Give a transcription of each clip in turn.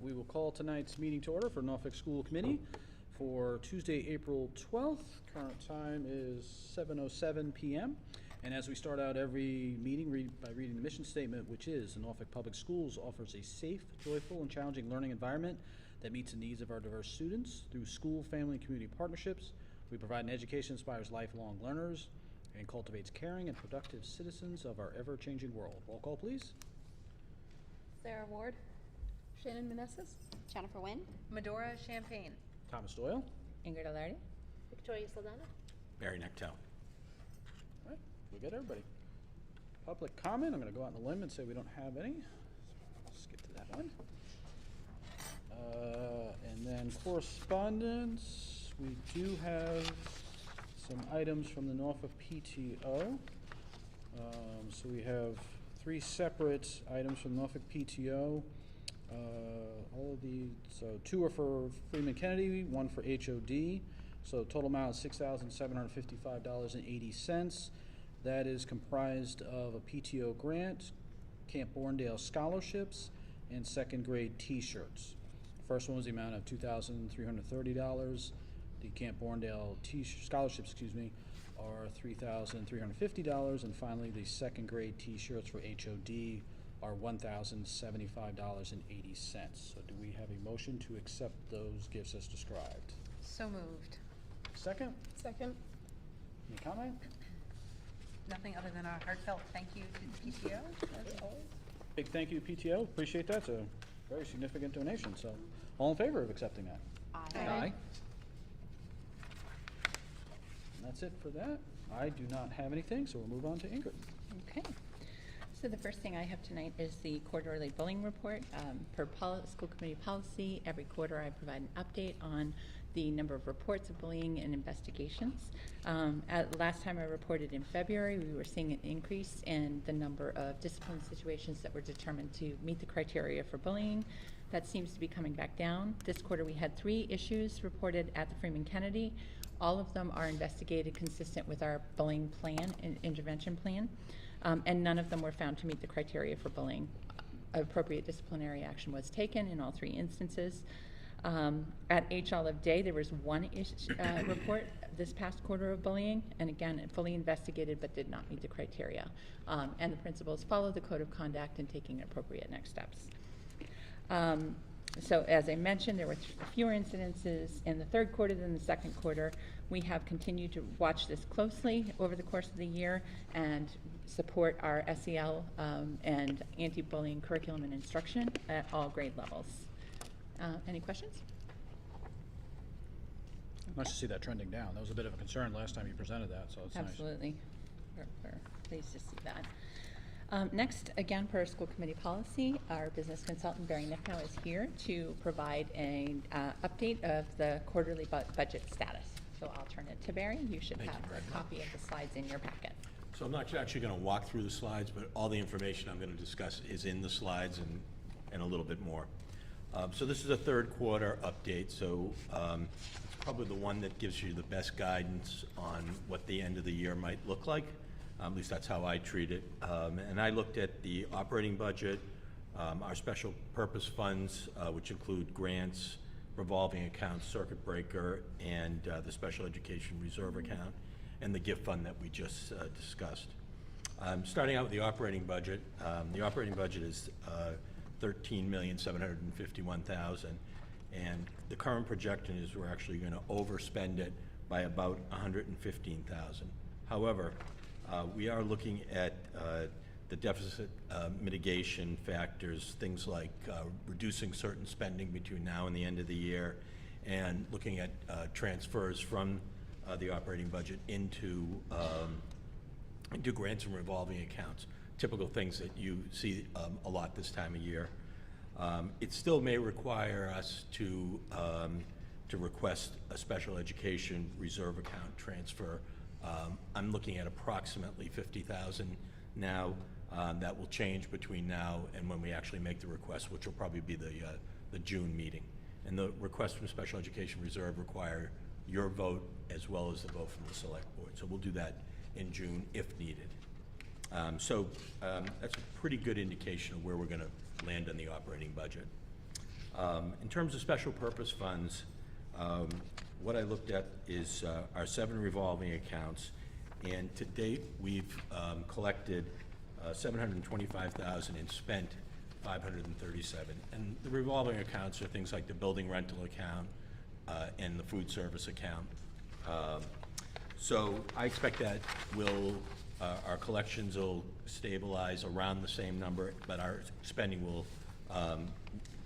We will call tonight's meeting to order for Norfolk School Committee for Tuesday, April 12th. Current time is 7:07 p.m. And as we start out every meeting by reading the mission statement, which is the Norfolk Public Schools offers a safe, joyful, and challenging learning environment that meets the needs of our diverse students. Through school, family, and community partnerships, we provide an education that inspires lifelong learners and cultivates caring and productive citizens of our ever-changing world. Roll call, please. Sarah Ward. Shannon Manessis. Jennifer Wynn. Medora Champagne. Thomas Doyle. Ingrid Alardi. Victoria Saldana. Barry Nectel. All right, we got everybody. Public comment, I'm going to go out on a limb and say we don't have any. Let's get to that one. And then correspondence, we do have some items from the Norfolk PTO. So we have 3 separate items from Norfolk PTO. All of these, so 2 are for Freeman Kennedy, 1 for HOD. So total amount is $6,755.80. That is comprised of a PTO grant, Camp Borndale scholarships, and second grade T-shirts. First one was the amount of $2,330. The Camp Borndale scholarships, are $3,350, and finally the second grade T-shirts for HOD are $1,075.80. So do we have a motion to accept those gifts as described? So moved. Second? Second. Any comment? Nothing other than a heartfelt thank you to the PTO, as always. Big thank you to PTO. Appreciate that. It's a very significant donation. So all in favor of accepting that? Aye. And that's it for that. I do not have anything, so we'll move on to Ingrid. Okay. So the first thing I have tonight is the quarterly bullying report. Per school committee policy, every quarter I provide an update on the number of reports of bullying and investigations. Last time I reported in February, we were seeing an increase in the number of discipline situations that were determined to meet the criteria for bullying. That seems to be coming back down. This quarter we had 3 issues reported at the Freeman Kennedy. All of them are investigated consistent with our bullying plan and intervention plan, and none of them were found to meet the criteria for bullying. Appropriate disciplinary action was taken in all 3 instances. At H. Olive Day, there was 1 report this past quarter of bullying, and again, fully investigated but did not meet the criteria. And the principals followed the code of conduct in taking appropriate next steps. So as I mentioned, there were fewer incidences in the 3rd quarter than the 2nd quarter. We have continued to watch this closely over the course of the year and support our SEL and anti-bullying curriculum and instruction at all grade levels. Any questions? Nice to see that trending down. That was a bit of a concern last time you presented that, so it's nice. Absolutely. We're pleased to see that. Next, again, per school committee policy, our business consultant, Barry Nectel, is here to provide an update of the quarterly budget status. So I'll turn it to Barry. You should have a copy of the slides in your packet. So I'm not actually going to walk through the slides, but all the information I'm going to discuss is in the slides and a little bit more. So this is a 3rd quarter update, so it's probably the one that gives you the best guidance on what the end of the year might look like. At least that's how I treat it. And I looked at the operating budget, our special purpose funds, which include grants, revolving accounts, circuit breaker, and the special education reserve account, and the gift fund that we just discussed. Starting out with the operating budget is $13,751,000, and the current projection is we're actually going to overspend it by about $115,000. However, we are looking at the deficit mitigation factors, things like reducing certain spending between now and the end of the year, and looking at transfers from the operating budget into grants and revolving accounts, typical things that you see a lot this time of year. It still may require us to request a special education reserve account transfer. I'm looking at approximately $50,000 now. That will change between now and when we actually make the request, which will probably be the June meeting. And the request from Special Education Reserve require your vote as well as the vote from the Select Board. So we'll do that in June if needed. That's a pretty good indication of where we're going to land on the operating budget. In terms of special purpose funds, what I looked at is our 7 revolving accounts, and to date, we've collected $725,000 and spent $537. And the revolving accounts are things like the building rental account and the food service account. So I expect that our collections will stabilize around the same number, but our spending will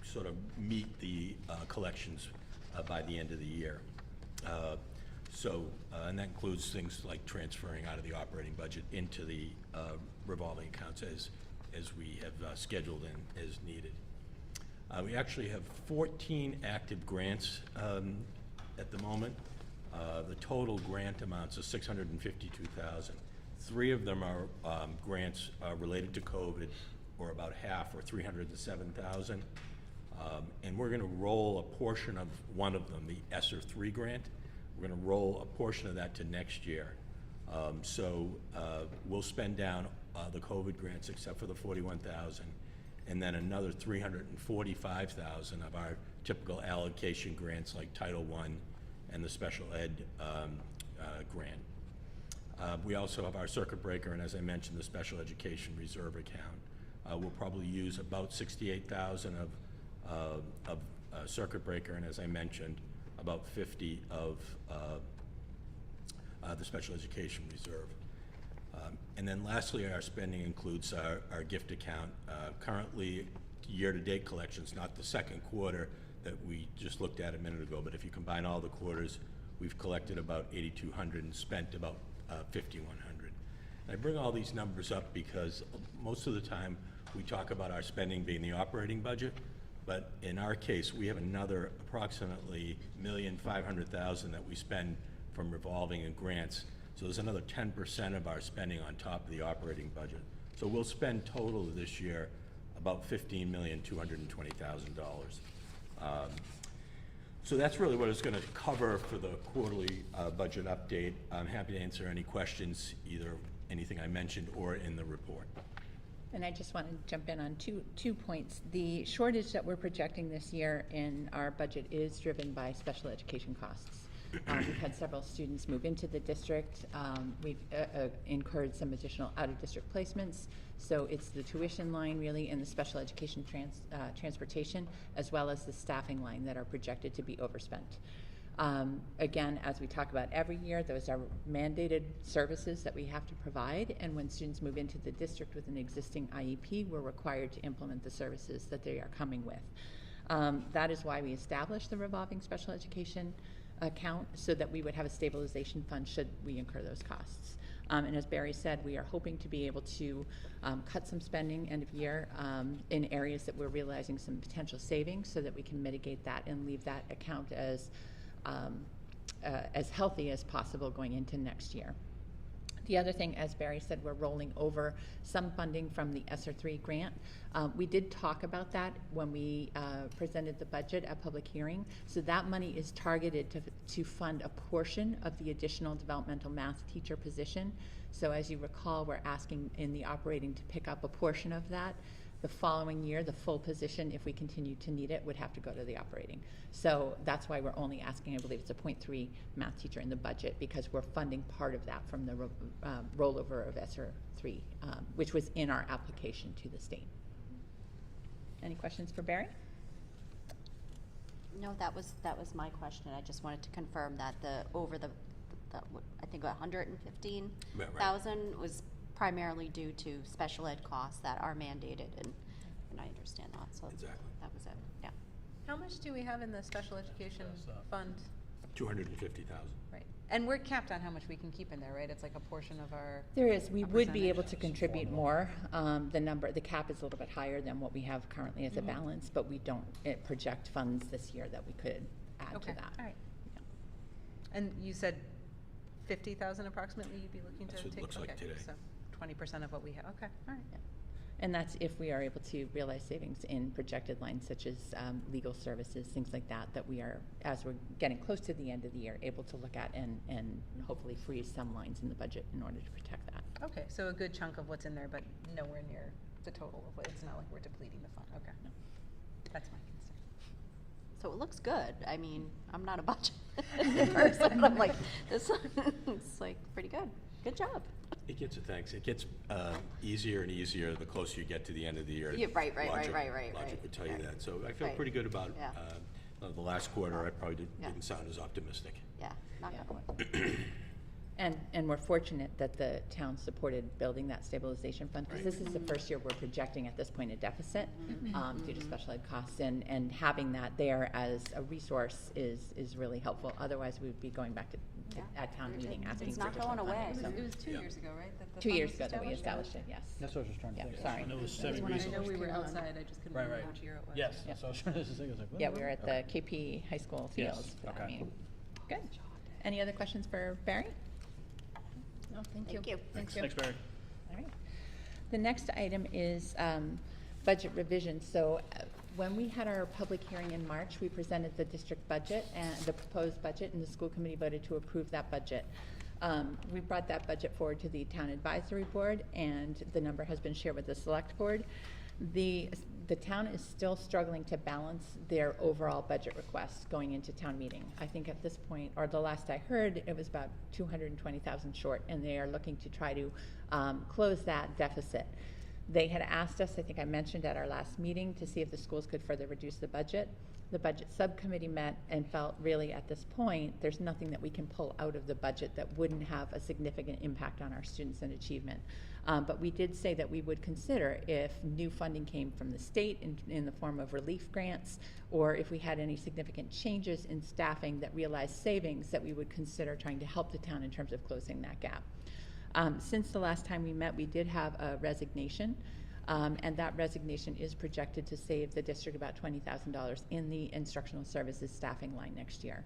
sort of meet the collections by the end of the year. And that includes things like transferring out of the operating budget into the revolving accounts as we have scheduled and as needed. We actually have 14 active grants at the moment. The total grant amounts of $652,000. 3 of them are grants related to COVID, or about half, or $307,000. And we're going to roll a portion of one of them, the ESSER 3 grant. We're going to roll a portion of that to next year. We'll spend down the COVID grants except for the $41,000, and then another $345,000 of our typical allocation grants like Title I and the special ed grant. We also have our circuit breaker, and as I mentioned, the special education reserve account. We'll probably use about $68,000 of circuit breaker, and as I mentioned, about 50 of the special education reserve. And then lastly, our spending includes our gift account. Currently, year-to-date collections, not the second quarter that we just looked at a minute ago, but if you combine all the quarters, we've collected about $8,200 and spent about $5,100. And I bring all these numbers up because most of the time we talk about our spending being the operating budget, but in our case, we have another approximately $1,500,000 that we spend from revolving and grants. So there's another 10% of our spending on top of the operating budget. So we'll spend total this year about $15,220,000. So that's really what it's going to cover for the quarterly budget update. I'm happy to answer any questions, either anything I mentioned or in the report. And I just want to jump in on two points. The shortage that we're projecting this year in our budget is driven by special education costs. We've had several students move into the district. We've incurred some additional out-of-district placements. So it's the tuition line really and the special education transportation, as well as the staffing line that are projected to be overspent. Again, as we talk about every year, those are mandated services that we have to provide, and when students move into the district with an existing IEP, we're required to implement the services that they are coming with. That is why we established the revolving special education account, so that we would have a stabilization fund should we incur those costs. And as Barry said, we are hoping to be able to cut some spending end of year in areas that we're realizing some potential savings, so that we can mitigate that and leave that account as healthy as possible going into next year. The other thing, as Barry said, we're rolling over some funding from the ESSER 3 grant. We did talk about that when we presented the budget at public hearing. So that money is targeted to fund a portion of the additional developmental math teacher position. So as you recall, we're asking in the operating to pick up a portion of that. The following year, the full position, if we continue to need it, would have to go to the operating. So that's why we're only asking, I believe it's a 0.3 math teacher in the budget, because we're funding part of that from the rollover of ESSER 3, which was in our application to the state. Any questions for Barry? No, that was my question. I just wanted to confirm that I think 115,000 was primarily due to special ed costs that are mandated, and I understand that. So Exactly. that was it. Yeah. How much do we have in the special education fund? $250,000. Right. And we're capped on how much we can keep in there, right? It's like a portion of our. There is. We a would be able percentage. to contribute more. The cap is a little bit higher than what we have currently as a balance, but we don't project funds this year that we could add Okay. to that. All right. And you said 50,000 approximately you'd be looking to That's what it take? looks like Okay, today. So 20% of what we have. Okay. All right. Yeah. And that's if we are able to realize savings in projected lines such as legal services, things like that, that we are, as we're getting close to the end of the year, able to look at and hopefully freeze some lines in the budget in order to protect that. Okay, so a good chunk of what's in there, but nowhere near the total of what, it's not like we're depleting the fund. Okay. No. That's my concern. So it looks good. I mean, I'm not a budget person, but I'm like, this it's like pretty good. Good job. It gets, thanks, it gets easier and easier the closer you get to the end of the year. Yeah, right. Logic would tell you that. So I feel Right. pretty good about Yeah. the last quarter. I probably Yeah. didn't sound as optimistic. Yeah, not Yeah. good. And we're fortunate that the town supported building that stabilization fund, because this is the first year we're projecting at this point a deficit due to special ed costs, and having that there as a resource is really helpful. Otherwise, we would be going back to at town meeting asking It's for not additional going away. funding. So It was 2 Yeah. years ago, right? that the 2 fund years was ago that we established? established it, yes. That's what I was just trying to Yeah, think. sorry. And it was I know semi-recent. we were outside, I just couldn't Right, remember right. which year it was. Yes, Yeah. so I was trying to think, I was like, what? Yeah, we were at the Okay. KP High School Yes, fields for that okay. meeting. Good. Any other questions for Barry? No, Thank you. Thanks, Barry. All right. The next item is budget revision. So when we had our public hearing in March, we presented the district budget and the proposed budget, and the school committee voted to approve that budget. We brought that budget forward to the town advisory board, and the number has been shared with the select board. The town is still struggling to balance their overall budget requests going into town meeting. I think at this point, or the last I heard, it was about 220,000 short, and they are looking to try to close that deficit. They had asked us, I think I mentioned at our last meeting, to see if the schools could further reduce the budget. The budget subcommittee met and felt really at this point, there's nothing that we can pull out of the budget that wouldn't have a significant impact on our students and achievement. But we did say that we would consider if new funding came from the state in the form of relief grants, or if we had any significant changes in staffing that realized savings, that we would consider trying to help the town in terms of closing that gap. Since the last time we met, we did have a resignation, and that resignation is projected to save the district about $20,000 in the instructional services staffing line next year.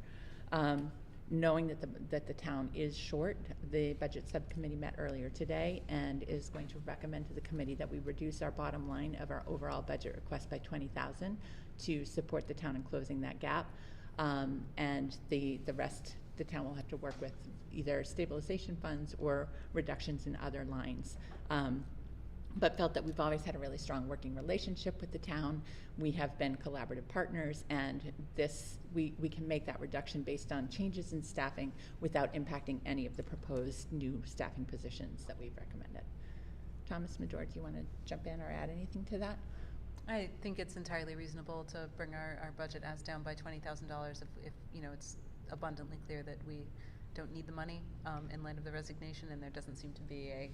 Knowing that the town is short, the budget subcommittee met earlier today and is going to recommend to the committee that we reduce our bottom line of our overall budget request by $20,000 to support the town in closing that gap. And the rest, the town will have to work with either stabilization funds or reductions in other lines. But felt that we've always had a really strong working relationship with the town. We have been collaborative partners, and we can make that reduction based on changes in staffing without impacting any of the proposed new staffing positions that we've recommended. Thomas Major, do you want to jump in or add anything to that? I think it's entirely reasonable to bring our budget as down by $20,000 if it's abundantly clear that we don't need the money in light of the resignation, and there doesn't seem to be a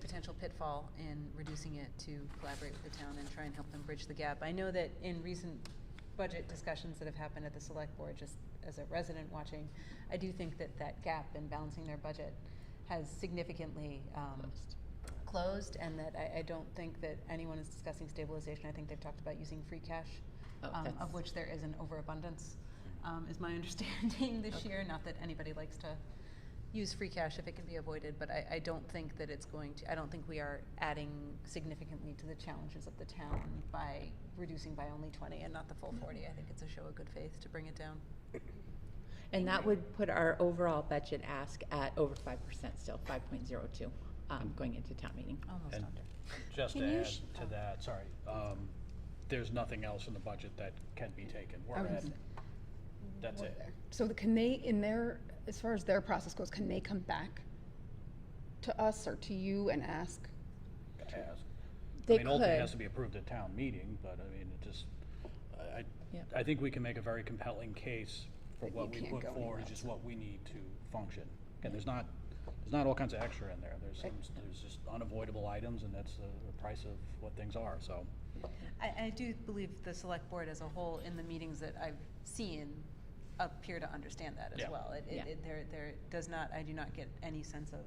potential pitfall in reducing it to collaborate with the town and try and help them bridge the gap. I know that in recent budget discussions that have happened at the select board, just as a resident watching, I do think that gap in balancing their budget has significantly closed, and that I don't think that anyone is discussing stabilization. I think they've talked about using free cash, of which there is an overabundance, is my understanding this year. Not that anybody likes to use free cash if it can be avoided, but I don't think that it's going to, I don't think we are adding significantly to the challenges of the town by reducing by only 20 and not the full 40. I think it's a show of good faith to bring it down. And that would put our overall budget ask at over 5% still, 5.02, going into town meeting. Almost And under. just to Can you add to that, sorry, there's nothing else in the budget that can be taken. We're I was at, gonna say, that's it. So can they, as far as their process goes, can they come back to us or to you and ask? Ask. They I mean, ultimately, it could. has to be approved at town meeting, but I mean, it just, Yeah. I think we can make a very compelling case for That what you we can't put go forward, anywhere is just else. what we need to function. And there's not all kinds of extra in there. There's just unavoidable items, and that's the price of what things are, so. I do believe the select board as a whole, in the meetings that I've seen, appear to understand that as Yeah. well. Yeah. There does not, I do not get any sense of,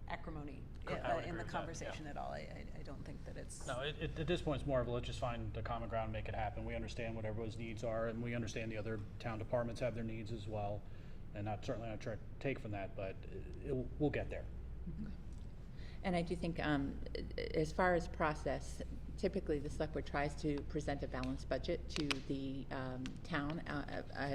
acrimony I would in agree the with that, conversation yeah. at all. I don't think that it's. No, at this point, it's more of let's just find the common ground, make it happen. We understand what everyone's needs are, and we understand the other town departments have their needs as well. And certainly not try to take from that, but we'll get there. And I do think, as far as process, typically the select board tries to present a balanced budget to the town,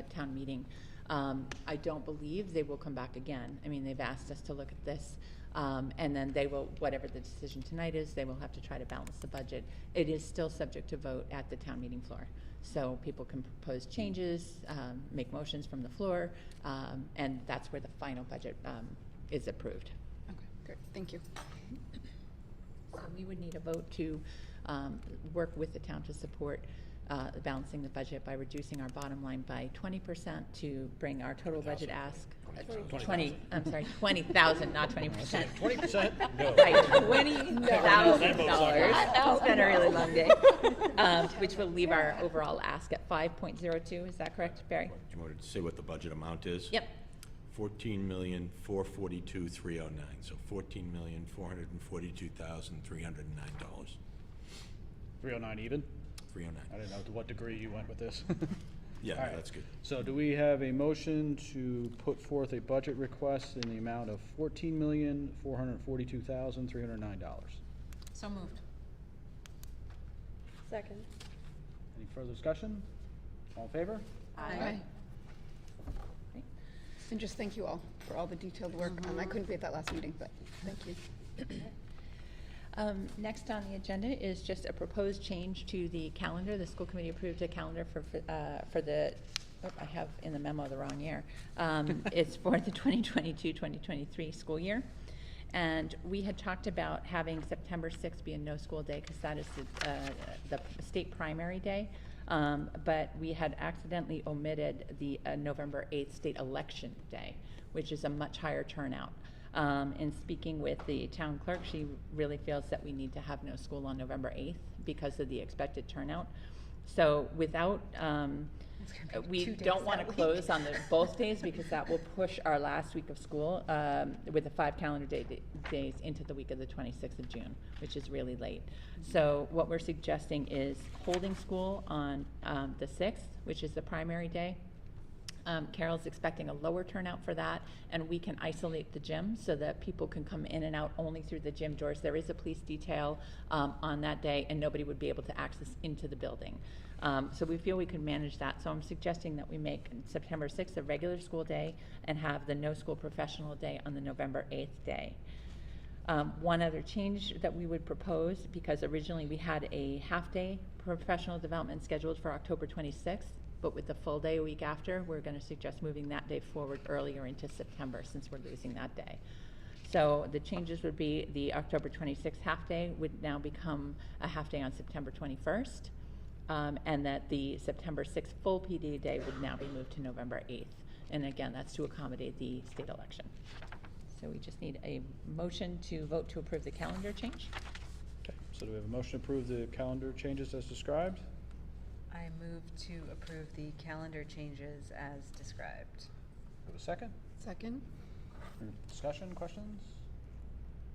town meeting. I don't believe they will come back again. I mean, they've asked us to look at this, and then they will, whatever the decision tonight is, they will have to try to balance the budget. It is still subject to vote at the town meeting floor. So people can propose changes, make motions from the floor, and that's where the final budget is approved. Okay, great, thank you. So we would need a vote to work with the town to support balancing the budget by reducing our bottom line by 20% to bring our total budget ask. 20,000, not 20%. 20%? No. Right, $20,000. It's been a really long day. Which will leave our overall ask at 5.02. Is that correct, Barry? Do you want to say what the budget amount is? Yep. 14,442,309. So $14,442,309. 309 even? 309. I didn't know to what degree you went with this. Yeah, All right. that's good. So do we have a motion to put forth a budget request in the amount of $14,442,309? So moved. Second. Any further discussion? All in favor? Aye. And just thank you all for all the detailed work. I couldn't be at that last meeting, but thank you. Next on the agenda is just a proposed change to the calendar. The school committee approved a calendar for the, I have in the memo the wrong year. It's for the 2022-2023 school year. And we had talked about having September 6th be a no school day because that is the state primary day. But we had accidentally omitted the November 8th state election day, which is a much higher turnout. In speaking with the town clerk, she really feels that we need to have no school on November 8th because of the expected turnout. So without, we don't want to close on both days because that will push our last week of school with the 5 calendar days into the week of the 26th of June, which is really late. So what we're suggesting is holding school on the 6th, which is the primary day. Carol's expecting a lower turnout for that, and we can isolate the gym so that people can come in and out only through the gym doors. There is a police detail on that day, and nobody would be able to access into the building. So we feel we can manage that. So I'm suggesting that we make September 6th a regular school day and have the no school professional day on the November 8th day. One other change that we would propose, because originally we had a half-day professional development scheduled for October 26th, but with the full day a week after, we're going to suggest moving that day forward earlier into September since we're losing that day. So the changes would be the October 26th half day would now become a half day on September 21st, and that the September 6th full PD day would now be moved to November 8th. And again, that's to accommodate the state election. So we just need a motion to vote to approve the calendar change. Okay, so do we have a motion to approve the calendar changes as described? I move to approve the calendar changes as described. Do we have a second? Second? Any discussion, questions?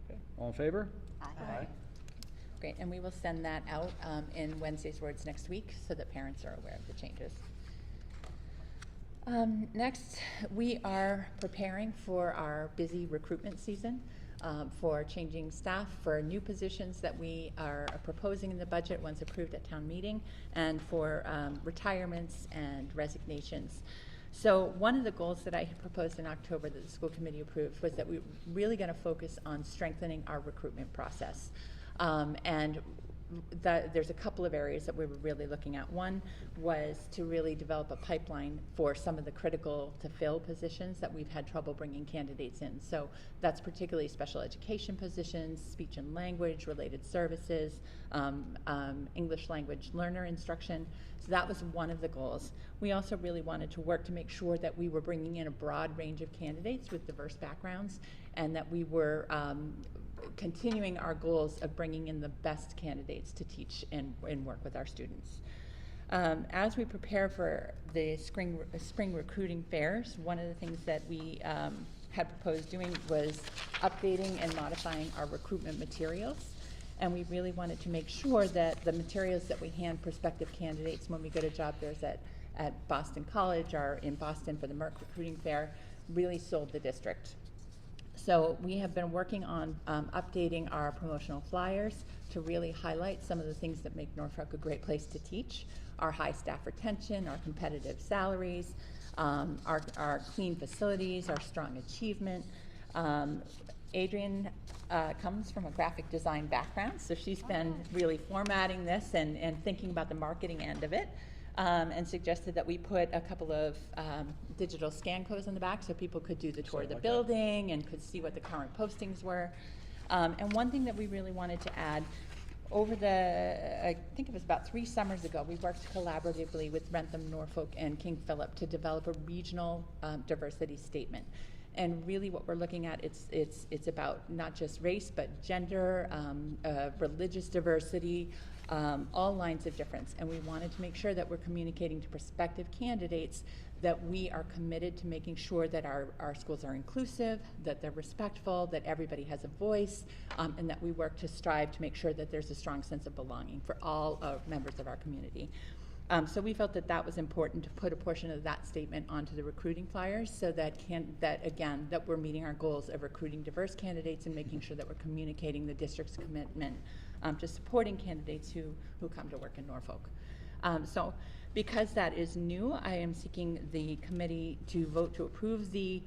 Okay, all in favor? Aye. Great, and we will send that out in Wednesday's Words next week so that parents are aware of the changes. Next, we are preparing for our busy recruitment season for changing staff, for new positions that we are proposing in the budget once approved at town meeting, and for retirements and resignations. So one of the goals that I had proposed in October that the school committee approved was that we were really going to focus on strengthening our recruitment process. And there's a couple of areas that we were really looking at. One was to really develop a pipeline for some of the critical to fill positions that we've had trouble bringing candidates in. So that's particularly special education positions, speech and language related services, English language learner instruction. So that was one of the goals. We also really wanted to work to make sure that we were bringing in a broad range of candidates with diverse backgrounds, and that we were continuing our goals of bringing in the best candidates to teach and work with our students. As we prepare for the spring recruiting fairs, one of the things that we had proposed doing was updating and modifying our recruitment materials. And we really wanted to make sure that the materials that we hand prospective candidates when we go to job fairs at Boston College or in Boston for the Merck Recruiting Fair really sold the district. So we have been working on updating our promotional flyers to really highlight some of the things that make Norfolk a great place to teach, our high staff retention, our competitive salaries, our clean facilities, our strong achievement. Adrian comes from a graphic design background, so she's been really formatting this and thinking about the marketing end of it, and suggested that we put a couple of digital scan codes on the back so people could do the tour of the building and could see what the current postings were. And one thing that we really wanted to add, over I think it was about 3 summers ago, we worked collaboratively with Rentham, Norfolk, and King Philip to develop a regional diversity statement. And really what we're looking at, it's about not just race, but gender, religious diversity, all lines of difference. And we wanted to make sure that we're communicating to prospective candidates that we are committed to making sure that our schools are inclusive, that they're respectful, that everybody has a voice, and that we work to strive to make sure that there's a strong sense of belonging for all members of our community. So we felt that that was important to put a portion of that statement onto the recruiting flyers, so that that we're meeting our goals of recruiting diverse candidates and making sure that we're communicating the district's commitment to supporting candidates who come to work in Norfolk. So because that is new, I am seeking the committee to vote to approve the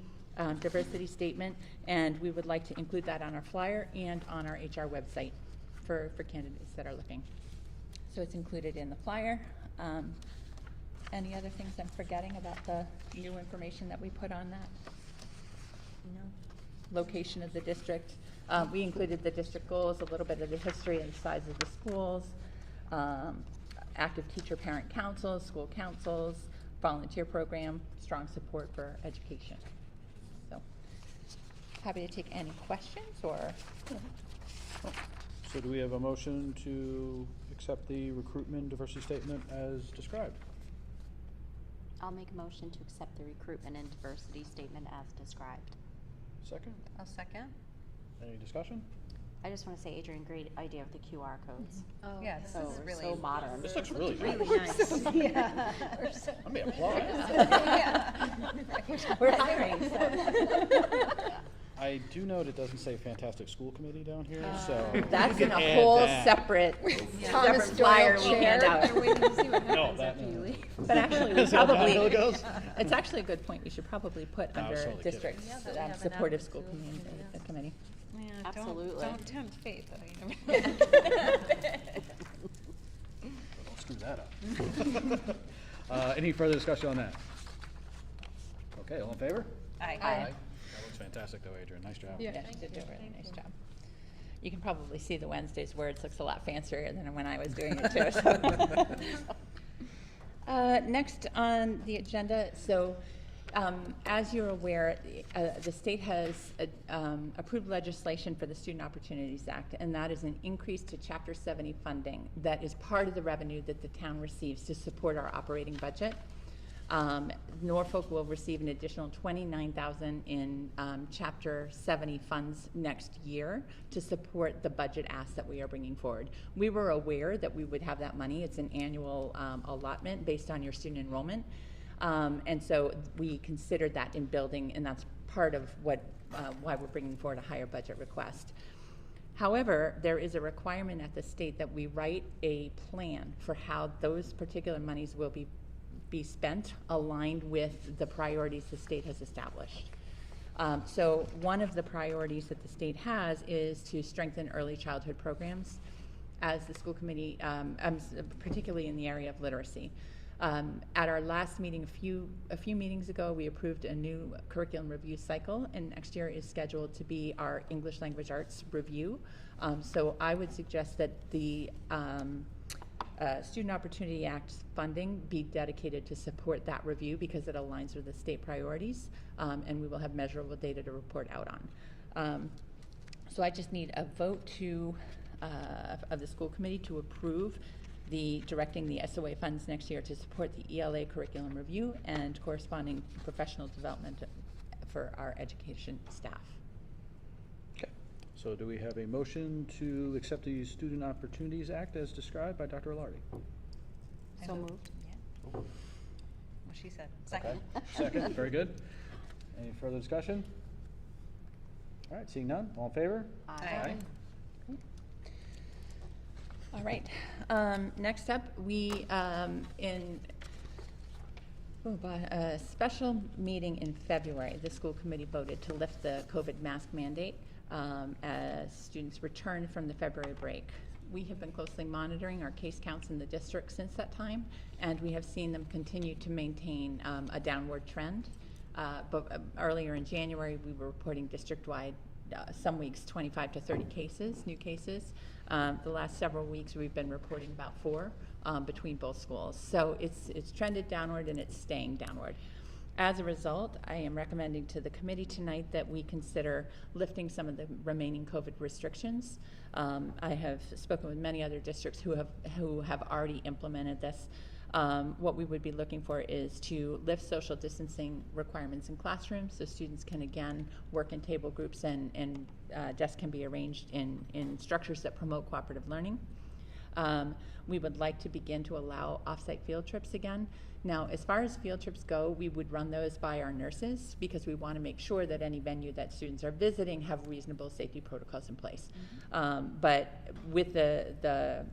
diversity statement, and we would like to include that on our flyer and on our HR website for candidates that are looking. So it's included in the flyer. Any other things I'm forgetting about the new information that we put on that? No. Location of the district. We included the district goals, a little bit of the history and the size of the schools, active teacher-parent councils, school councils, volunteer program, strong support for education. So, happy to take any questions or. So do we have a motion to accept the recruitment diversity statement as described? I'll make a motion to accept the recruitment and diversity statement as described. Second? I'll second. Any discussion? I just want to say, Adrian, great idea with the QR codes. Oh, yeah, this So, is really so modern. This looks really nice. really nice. Yeah. I may apply. We're hiring. So. I do note it doesn't say Fantastic School Committee down here, so. That's you in can a add whole that. separate Thomas flyer Doyle we hand chair. out. They're waiting to see what No, happens that, after you no. leave. But actually, we Is that how probably, it goes? it's actually a good point. We should probably put No, I was under totally kidding. districts, Yeah, that we have an supportive admin school school committee. Yeah, Absolutely. Don't tempt fate, though. Don't screw that up. Any further discussion on that? Okay, all in favor? Aye. That looks fantastic though, Adrian. Nice job. Yeah. Yeah, she did do a really nice job. You can probably see the Wednesday's words looks a lot fancier than when I was doing it too. So. Next on the agenda, so as you're aware, the state has approved legislation for the Student Opportunities Act, and that is an increase to Chapter 70 funding that is part of the revenue that the town receives to support our operating budget. Norfolk will receive an additional $29,000 in Chapter 70 funds next year to support the budget ask that we are bringing forward. We were aware that we would have that money. It's an annual allotment based on your student enrollment. And so we considered that in building, and that's part of why we're bringing forward a higher budget request. However, there is a requirement at the state that we write a plan for how those particular monies will be spent aligned with the priorities the state has established. So one of the priorities that the state has is to strengthen early childhood programs as the school committee, particularly in the area of literacy. At our last meeting a few meetings ago, we approved a new curriculum review cycle, and next year is scheduled to be our English language arts review. So I would suggest that the Student Opportunity Act funding be dedicated to support that review because it aligns with the state priorities, and we will have measurable data to report out on. So I just need a vote of the school committee to approve directing the SOA funds next year to support the ELA curriculum review and corresponding professional development for our education staff. Okay, so do we have a motion to accept the Student Opportunities Act as described by Dr. Alardi? So moved. Yeah. What she said. Second. Okay. Second, very good. Any further discussion? All right, seeing none, all in favor? Aye. All right. Next up, we A special meeting in February, the school committee voted to lift the COVID mask mandate as students return from the February break. We have been closely monitoring our case counts in the district since that time, and we have seen them continue to maintain a downward trend. But earlier in January, we were reporting district-wide, some weeks 25 to 30 cases, new cases. The last several weeks, we've been reporting about 4 between both schools. So it's trended downward and it's staying downward. As a result, I am recommending to the committee tonight that we consider lifting some of the remaining COVID restrictions. I have spoken with many other districts who have already implemented this. What we would be looking for is to lift social distancing requirements in classrooms so students can again work in table groups and desks can be arranged in structures that promote cooperative learning. We would like to begin to allow off-site field trips again. Now, as far as field trips go, we would run those by our nurses because we want to make sure that any venue that students are visiting have reasonable safety protocols in place. But with the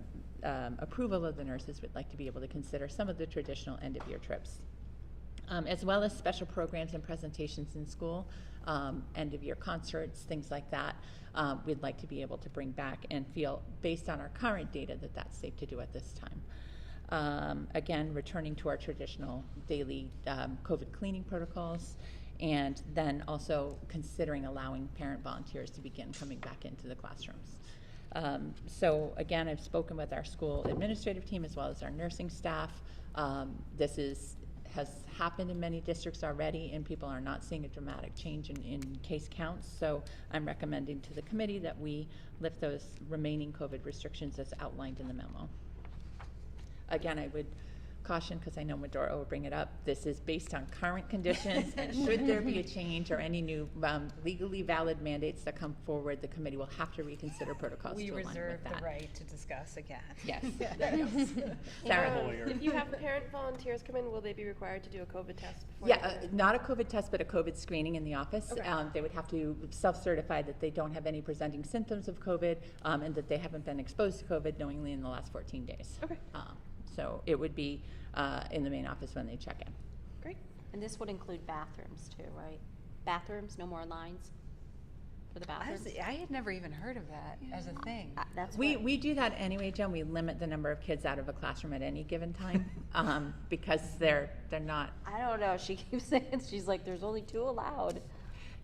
approval of the nurses, we'd like to be able to consider some of the traditional end-of-year trips, as well as special programs and presentations in school, end-of-year concerts, things like that. We'd like to be able to bring back and feel, based on our current data, that that's safe to do at this time. Again, returning to our traditional daily COVID cleaning protocols, and then also considering allowing parent volunteers to begin coming back into the classrooms. So again, I've spoken with our school administrative team as well as our nursing staff. This has happened in many districts already, and people are not seeing a dramatic change in case counts. So I'm recommending to the committee that we lift those remaining COVID restrictions as outlined in the memo. Again, I would caution, because I know Medora will bring it up, this is based on current conditions, and should there be a change or any new legally valid mandates that come forward, the committee will have to reconsider protocols to align with that. We reserve the right to discuss again. Yes. Sarah. Sarah. If you have parent volunteers come in, will they be required to do a COVID test before? Yeah, not a COVID test, but a COVID screening in the office. Okay. They would have to self-certify that they don't have any presenting symptoms of COVID, and that they haven't been exposed to COVID knowingly in the last 14 days. Okay. So it would be in the main office when they check in. Great. And this would include bathrooms too, right? Bathrooms, no more lines for the bathrooms? I had never even heard of that as a thing. That's We do that anyway, Jen. We limit the number of kids out of a classroom at any given time because they're not. I don't know. She keeps saying, she's like, there's only 2 allowed.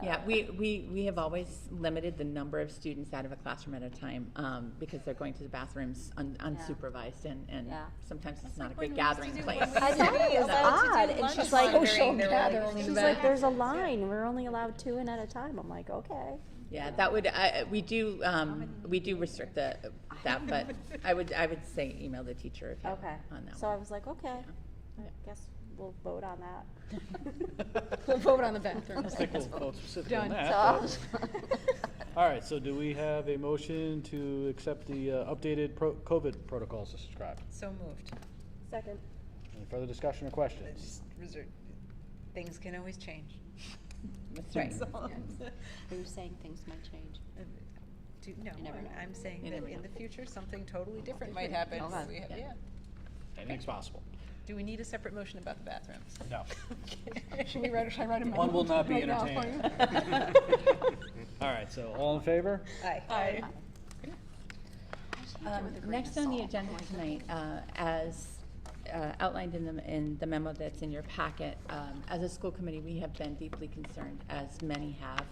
Yeah, we have always limited the number of students out of a classroom at a time because they're going to the bathrooms unsupervised, and Yeah. sometimes it's not a when good we used gathering to do place. when we I used to know, be it's allowed to do odd, and lunch she's like, monitoring. social They were gathering. like, She's like, there's a line. We're only allowed 2 in at a time. I'm like, okay. Yeah, that would we do restrict that, but I would say email the teacher if you Okay. on that So one. I was like, okay. I guess we'll vote on that. We'll vote on the bathroom. I think we'll vote specifically on Done. that. So, but- All right, so do we have a motion to accept the updated COVID protocols as described? So moved. Second. Any further discussion or questions? Just reserve. Things can always change. That's right. are you saying things might change? No, You never know. I'm saying You that never in know. the future, something totally different might happen. Okay. We have- Yeah. Yeah. Anything's possible. Do we need a separate motion about the bathrooms? No. Should I write a memo? One will not be right now for entertained. All right, so all in favor? Aye. Next on the agenda tonight, as outlined in the memo that's in your packet, as a school committee, we have been deeply concerned, as many have,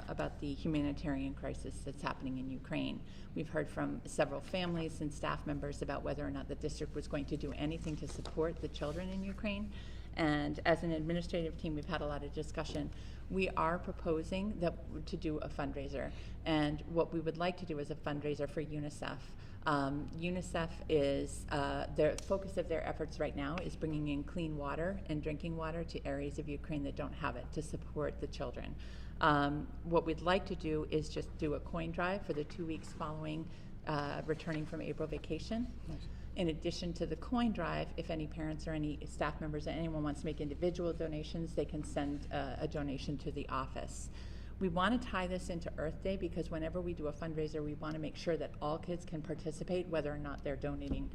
about the humanitarian crisis that's happening in Ukraine. We've heard from several families and staff members about whether or not the district was going to do anything to support the children in Ukraine. And as an administrative team, we've had a lot of discussion. We are proposing to do a fundraiser. And what we would like to do is a fundraiser for Unicef. Unicef is, the focus of their efforts right now is bringing in clean water and drinking water to areas of Ukraine that don't have it to support the children. What we'd like to do is just do a coin drive for the 2 weeks following returning from April vacation. Nice. In addition to the coin drive, if any parents or any staff members or anyone wants to make individual donations, they can send a donation to the office. We want to tie this into Earth Day because whenever we do a fundraiser, we want to make sure that all kids can participate, whether or not they're donating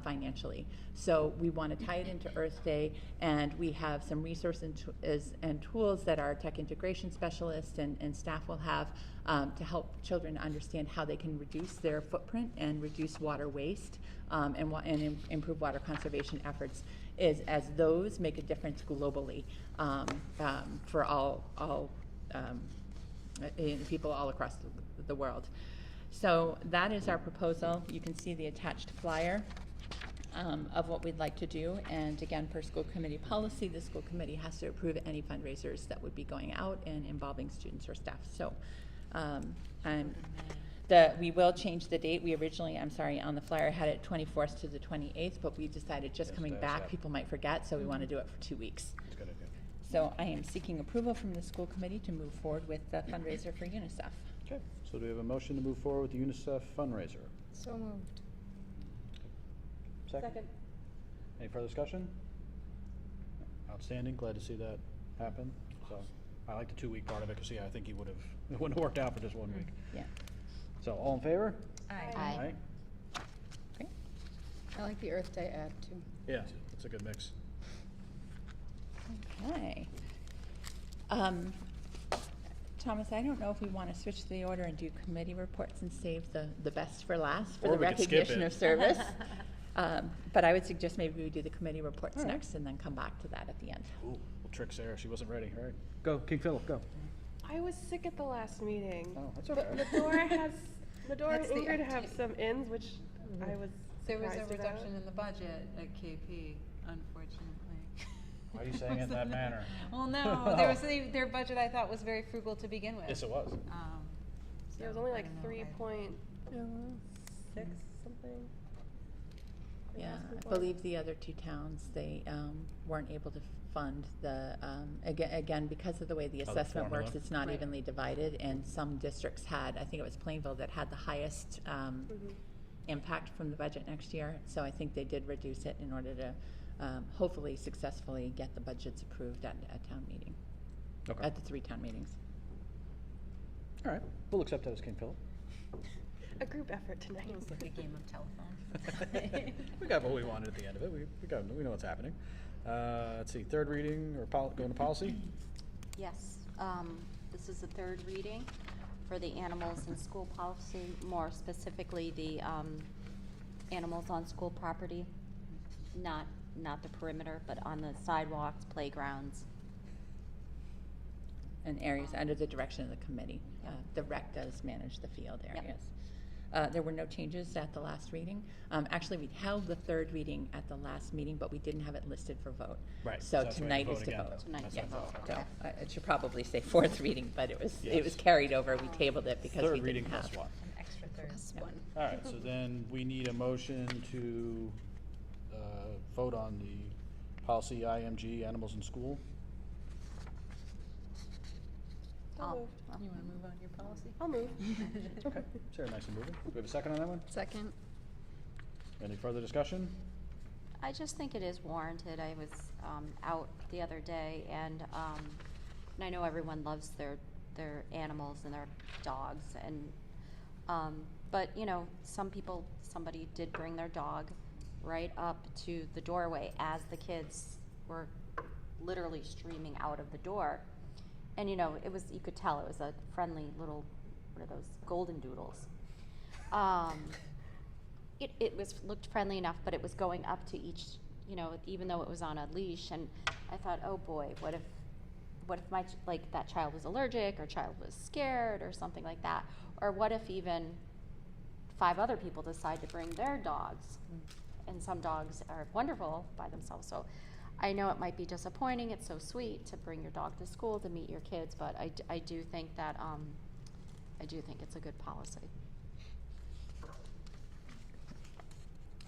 financially. So we want to tie it into Earth Day, and we have some resources and tools that our tech integration specialists and staff will have to help children understand how they can reduce their footprint and reduce water waste and improve water conservation efforts as those make a difference globally for all people all across the world. So that is our proposal. You can see the attached flyer of what we'd like to do. And again, per school committee policy, the school committee has to approve any fundraisers that would be going out and involving students or staff. So we will change the date. We originally, on the flyer had it 24th to the 28th, but we decided just coming back, people might forget, so we want to do it for 2 weeks. That's a good idea. So I am seeking approval from the school committee to move forward with the fundraiser for Unicef. Okay, so do we have a motion to move forward with the Unicef fundraiser? So moved. Second? Any further discussion? Outstanding, glad to see that happen. So I like the 2-week part of it because, yeah, I think it wouldn't have worked out for just 1 week. Yeah. So all in favor? Aye. Great. I like the Earth Day ad too. Yeah, it's a good mix. Okay. Thomas, I don't know if we want to switch the order and do committee reports and save the best for last for Or the we could skip recognition it. of service. But I would suggest maybe we do the committee reports All right. next and then come back to that at the end. Ooh, little trick Sarah, she wasn't ready, all right. Go, King Philip, go. I was sick at the last meeting. Oh, that's But okay. Medora and That's the Ingrid have update. some ins, which I was There was a surprised about. reduction in the budget at KP, unfortunately. Why are you saying it in that manner? Well, no, there was their budget I thought was very frugal to begin with. Yes, it was. Yeah, it was so only I like don't know, 3.6 something. They Yeah, asked me I for. believe the other two towns, they weren't able to fund the, again, because of the way the Oh, the assessment works, formula. it's not Right. evenly divided, and some districts had, I think it was Plainville that had the highest impact from the budget next year, so I think they did reduce it in order to hopefully successfully get the budgets approved at town meeting, Okay, at the 3 town meetings. all right, we'll accept that as King Philip. A group effort tonight. It was like a game of telephone. We got what we wanted at the end of it, we know what's happening. Let's see, third reading or going to policy? Yes, this is the third reading for the animals in school policy, more specifically the animals on school property, not the perimeter, but on the sidewalks, playgrounds. And areas under the direction of the committee. The rec does manage the field Yep. areas. There were no changes at the last reading. Actually, we held the third reading at the last meeting, but we didn't have it listed for vote. Right, So that's why you tonight vote is to again. vote. Tonight's That's to what I vote, thought. So it should probably say fourth reading, but it was Yes. carried over. We tabled it because Third we reading didn't plus have. one. An extra third. All right, so then we need a motion to vote on the policy IMG, animals in school. I'll move. You want to move on your policy? I'll move. Okay, Sarah, nice and moving. Do we have a second on that one? Second. Any further discussion? I just think it is warranted. I was out the other day, and I know everyone loves their animals and their dogs, and but you know, somebody did bring their dog right up to the doorway as the kids were literally streaming out of the door, and you know, you could tell it was a friendly little, what are those, golden doodles. It looked friendly enough, but it was going up to each, you know, even though it was on a leash, and I thought, oh boy, what if that child was allergic, or child was scared, or something like that, or what if even 5 other people decide to bring their dogs, and some dogs are wonderful by themselves. So I know it might be disappointing. It's so sweet to bring your dog to school to meet your kids, but I do think that I do think it's a good policy.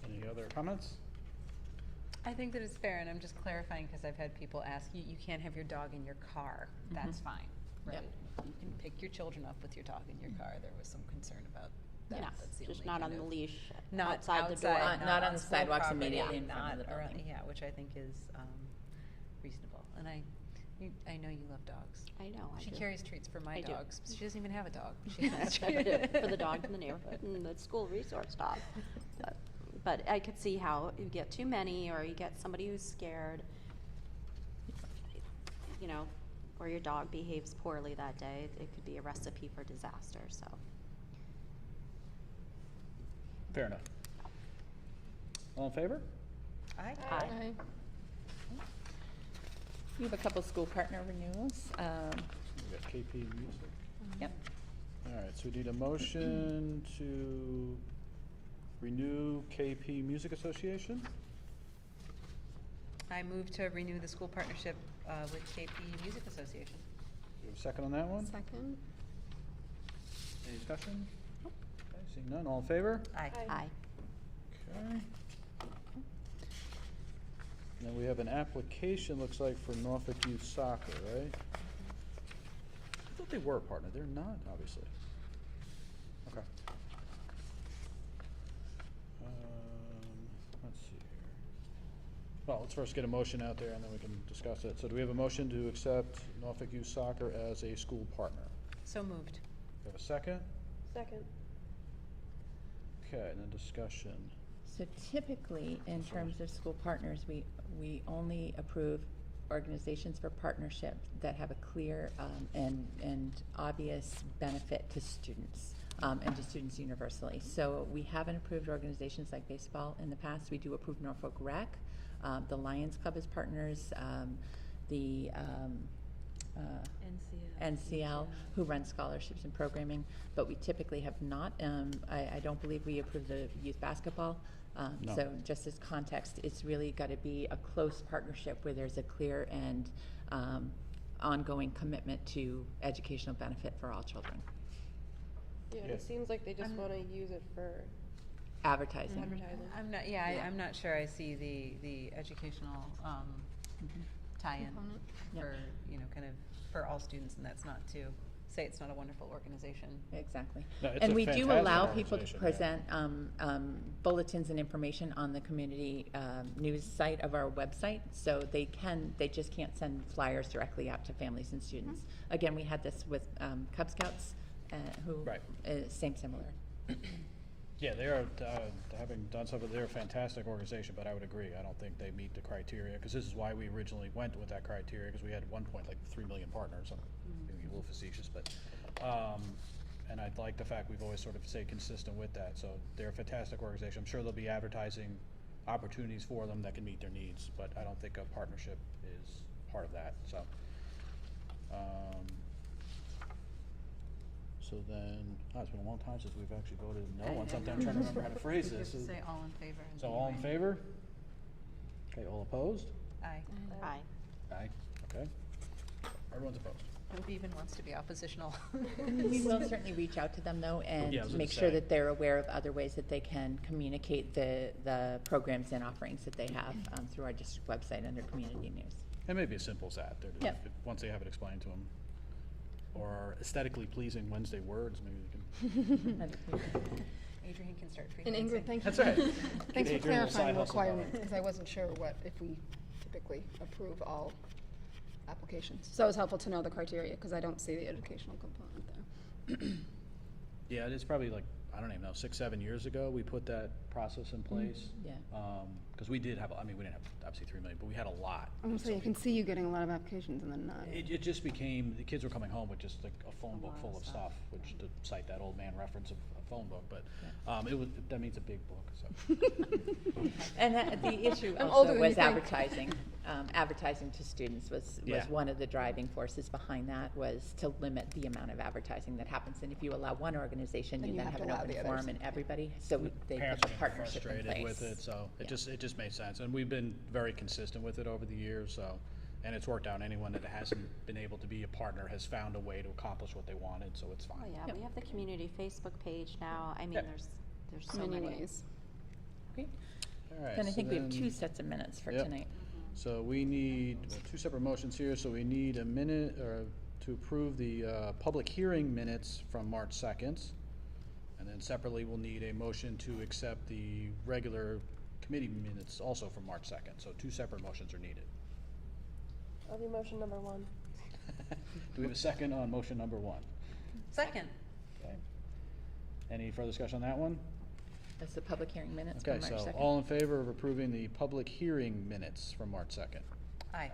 Any other comments? I think that it's fair, and I'm just clarifying because I've had people ask, you can't have your dog in your car. That's fine, right? Yep. You can pick your children up with your dog in your car. There was some concern about that. Yeah, That's the just only not on kind the of- leash Not outside the door. Not on the sidewalks school property, immediately in front of not the around- building. Yeah, which I think is reasonable. And I I know you love dogs. I know, I She do. carries treats for my I do. dogs. She doesn't even have a dog. She has For the dogs in the neighborhood and the school resource dog. But I could see how you get too many, or you get somebody who's scared, you know, or your dog behaves poorly that day. It could be a recipe for disaster, so. Fair enough. All in favor? Aye. Aye. We have a couple school partner renewals. We got KP Music. Yep. All right, so we need a motion to renew KP Music Association. I move to renew the school partnership with KP Music Association. Do we have a second on that one? Second. Any discussion? Okay, seeing none, all in favor? Aye. Aye. Okay. And then we have an application, looks like, for Norfolk Youth Soccer, right? I thought they were a partner. They're not, obviously. Okay. Let's see here. Well, let's first get a motion out there and then we can discuss it. So do we have a motion to accept Norfolk Youth Soccer as a school partner? So moved. We have a second? Second. Okay, and then discussion. So typically, in terms of school partners, we only approve organizations for partnership that have a clear and obvious benefit to students and to students universally. So we haven't approved organizations like baseball in the past. We do approve Norfolk Rec, the Lions Club as partners, the NCL, who runs scholarships and programming, but we typically have not. I don't believe we approve the youth basketball. No. So just as context, it's really got to be a close partnership where there's a clear and ongoing commitment to educational benefit for all children. Yeah, Yeah. it seems like they just want to use it for Advertising. advertising. I'm not, I'm not sure I see the educational tie-in Component. Yep. for, kind of, for all students, and that's not to say it's not a wonderful organization. Exactly. No, it's And a we do fantastic allow people to organization, yeah. present bulletins and information on the community news site of our website, so they just can't send flyers directly out to families and students. Again, we had this with Cub Scouts, who, Right. similar. Yeah, they are, having done some of, they're a fantastic organization, but I would agree, I don't think they meet the criteria, because this is why we originally went with that criteria, because we had at one point like 3 million partners, I'm being a little facetious, but, and I like the fact we've always sort of stayed consistent with that, so they're a fantastic organization. I'm sure there'll be advertising opportunities for them that can meet their needs, but I don't think a partnership is part of that, so. So then, it's been a long time since we've actually voted no on something. I'm trying to remember how to phrase You have this. to say all in favor. and So then all in right. favor? Okay, all opposed? Aye. Aye. Aye. Okay. Everyone's opposed. Nobody even wants to be oppositional. We will certainly reach out to them, though, and Yeah, I was gonna make sure say. that they're aware of other ways that they can communicate the programs and offerings that they have through our district website under community news. And maybe as simple as that. Yep. Once they have it explained to them. Or aesthetically pleasing Wednesday words, maybe they can. Adrian can start freelancing. And Ingrid, thank you. That's right. Thanks for Adrian will side clarifying the hustle about requirement, it. because I wasn't sure if we typically approve all applications. So it was helpful to know the criteria, because I don't see the educational component there. Yeah, it is probably like, I don't even know, 6, 7 years ago, we put that process in place. Yeah. Because we did have, we didn't have obviously 3 million, but we had a lot. I'm So saying, you can see you getting a lot of applications and then not. It just became, the kids were coming home with just like a phone book full of stuff, which to cite that old man reference of a phone book, but that means a big book, so. And the issue I'm older also than you was think. advertising. Advertising to students was Yeah. one of the driving forces behind that, was to limit the amount of advertising that happens. And if you allow one organization, Then you you then have have to an allow open the forum others. and everybody, so they Parents put are the getting partnership in frustrated place. with it, so Yeah. it just made sense, and we've been very consistent with it over the years, so, and it's worked out. Anyone that hasn't been able to be a partner has found a way to accomplish what they wanted, so it's Oh, fine. yeah, Yep. we have the community Facebook page now. I mean, Yep. there's so Many many. ways. Great. All right, Then I so think we have then- 2 sets of minutes for Yep. tonight. So we need 2 separate motions here, so we need a minute, or to approve the public hearing minutes from March 2nd. And then separately, we'll need a motion to accept the regular committee minutes also from March 2nd. So 2 separate motions are needed. I'll do motion number 1. Do we have a second on motion number 1? Second. Okay. Any further discussion on that one? That's the public hearing minutes Okay, from March so 2nd. all in favor of approving the public hearing minutes from March 2nd? Aye.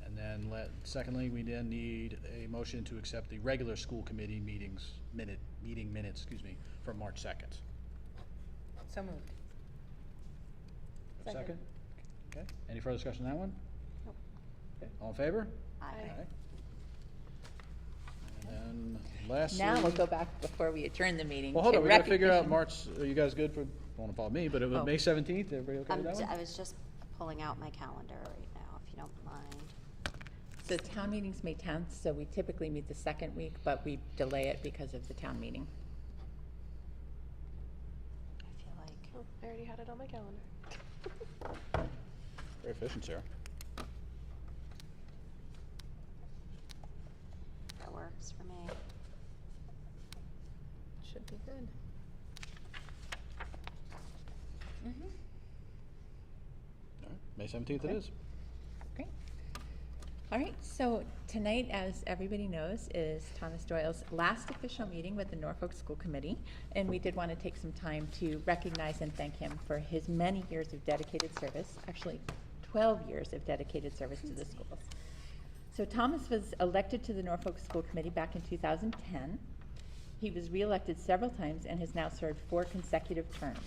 And then secondly, we then need a motion to accept the regular school committee meeting minutes, from March 2nd. So moved. Second? Okay, any further discussion on that one? Nope. Okay, all in favor? Aye. And then lastly. Now we'll go back before we adjourn the meeting. Well, hold to on, we gotta figure out recognition. March, are you guys good for, don't involve me, but it was Oh. May 17th, everybody okay with that one? I was just pulling out my calendar right now, if you don't mind. So town meeting's May 10th, so we typically meet the second week, but we delay it because of the town meeting. I feel like, Oh, I already had it on my calendar. Very efficient, Sarah. that works for me. Should be good. All right, May 17th it Okay. is. Great. All right, so tonight, as everybody knows, is Thomas Doyle's last official meeting with the Norfolk School Committee, and we did want to take some time to recognize and thank him for his many years of dedicated service, actually 12 years of dedicated service to the schools. So Thomas was elected to the Norfolk School Committee back in 2010. He was reelected several times and has now served 4 consecutive terms.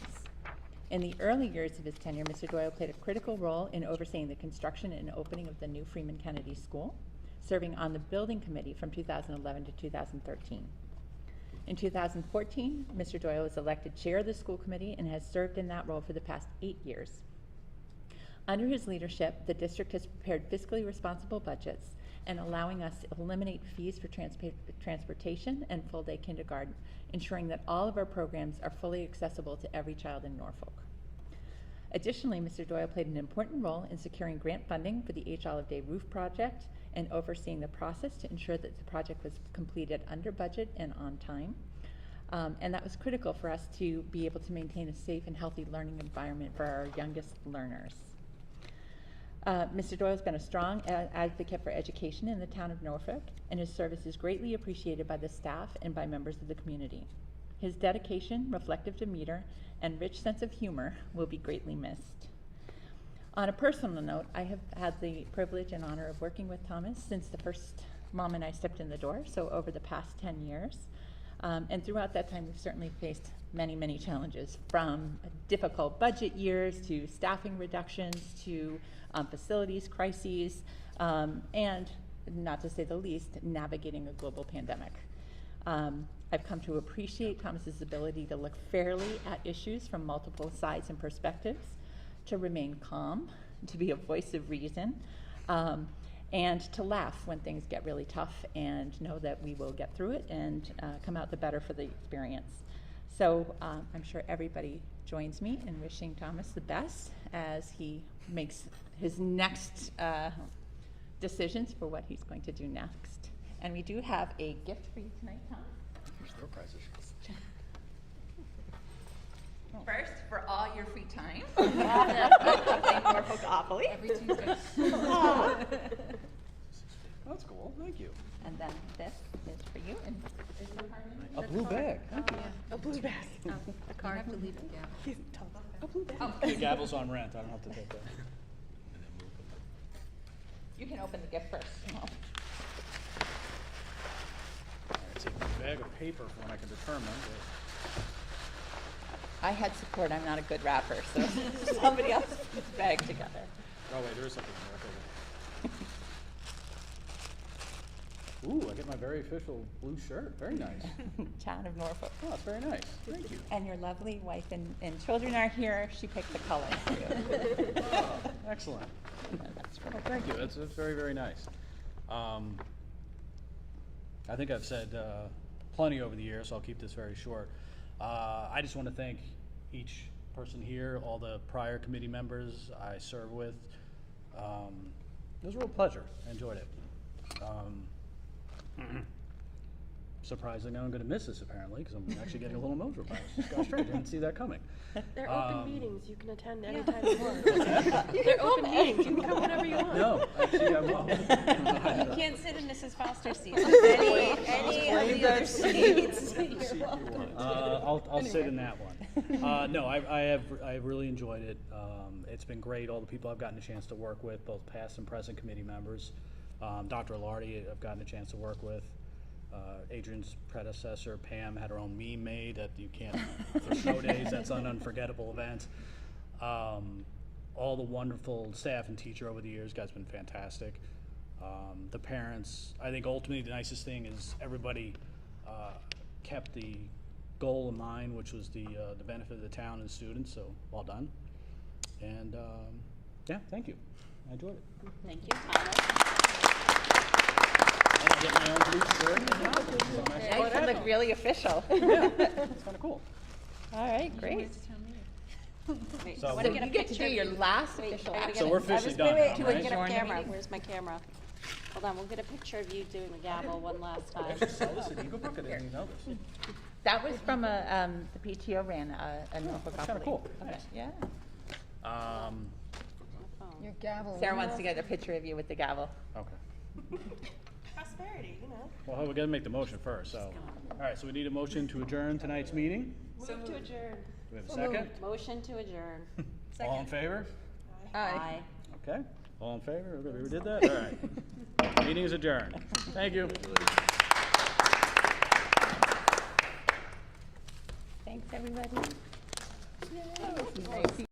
In the early years of his tenure, Mr. Doyle played a critical role in overseeing the construction and opening of the new Freeman Kennedy School, serving on the building committee from 2011 to 2013. In 2014, Mr. Doyle was elected chair of the school committee and has served in that role for the past 8 years. Under his leadership, the district has prepared fiscally responsible budgets and allowing us to eliminate fees for transportation and full-day kindergarten, ensuring that all of our programs are fully accessible to every child in Norfolk. Additionally, Mr. Doyle played an important role in securing grant funding for the H. Olive Day roof project and overseeing the process to ensure that the project was completed under budget and on time. And that was critical for us to be able to maintain a safe and healthy learning environment for our youngest learners. Mr. Doyle has been a strong advocate for education in the town of Norfolk, and his service is greatly appreciated by the staff and by members of the community. His dedication, reflective demeanor, and rich sense of humor will be greatly missed. On a personal note, I have had the privilege and honor of working with Thomas since the first Mom and I stepped in the door, so over the past 10 years. And throughout that time, we've certainly faced many, many challenges, from difficult budget years to staffing reductions to facilities crises, and not to say the least, navigating a global pandemic. I've come to appreciate Thomas's ability to look fairly at issues from multiple sides and perspectives, to remain calm, to be a voice of reason, and to laugh when things get really tough and know that we will get through it and come out the better for the experience. So I'm sure everybody joins me in wishing Thomas the best as he makes his next decisions for what he's going to do next. And we do have a gift for you tonight, Tom. First, for all your free time. Thank Norfolkopoly. Every Tuesday. That's cool, thank you. And then this is for you. And is your card in A there? blue bag, thank you. A blue bag. The card. You have to leave it, yeah. A blue bag. The gavel's on rent, I don't have to take that. You can open the gift first. All right, it's a bag of paper for when I can determine. I had support. I'm not a good rapper, so somebody else put the bag together. Oh, wait, there is something there. Okay. Ooh, I get my very official blue shirt, very nice. Town of Norfolk. Oh, it's very nice, thank you. And your lovely wife and children are here. She picked the color for you. Oh, excellent. Well, thank you, that's very, very nice. I think I've said plenty over the years, so I'll keep this very short. I just want to thank each person here, all the prior committee members I serve with. It was a real pleasure, I enjoyed it. surprisingly, I'm going to miss this apparently, because I'm actually getting a little emotional about it. Just got straight, didn't see that coming. They're open meetings, you can attend anytime What's you want. that? They're open meetings, you can come whenever you want. No, actually, I won't. You can't sit in Mrs. Foster's seat. Any of the other seats. You're welcome. I'll sit in that one. No, I've really enjoyed it. It's been great, all the people I've gotten a chance to work with, both past and present committee members. Dr. Alardi, I've gotten a chance to work with. Adrian's predecessor, Pam, had her own meme made that you can't, for snow days, that's an unforgettable event. All the wonderful staff and teacher over the years, guys been fantastic. The parents, I think ultimately the nicest thing is everybody kept the goal in mind, which was the benefit of the town and students, so well done. And yeah, thank you. I enjoyed it. Thank you, Tyler. And I get my own blue shirt. And Now you can look really official. yeah, it's kind of cool. All right, great. Wait, So I we're- wanna get a You get to picture do of your you. last Wait, official I gotta action. get So we're a- officially Wait, done wait, now, can right? we get a Adjourn the camera? meeting. Where's my camera? Hold on, we'll get a picture of you doing the gavel one last I time. should sell this at Eagle Brook, I didn't even know this. That was from the PTO ran a Norfolk that's kinda Operating. cool. Okay, Nice. yeah. Your gavel. Sarah wants to get a picture of you with the gavel. Okay. Prosperity, you know. Well, we gotta make the motion first, so. All right, so we need a motion to adjourn tonight's meeting. Move to adjourn. Do we have a second? Motion to adjourn. All in favor? Aye. Okay, all in favor? We did that? All right. Meeting is adjourned. Thank you. Thanks, everybody. Yay.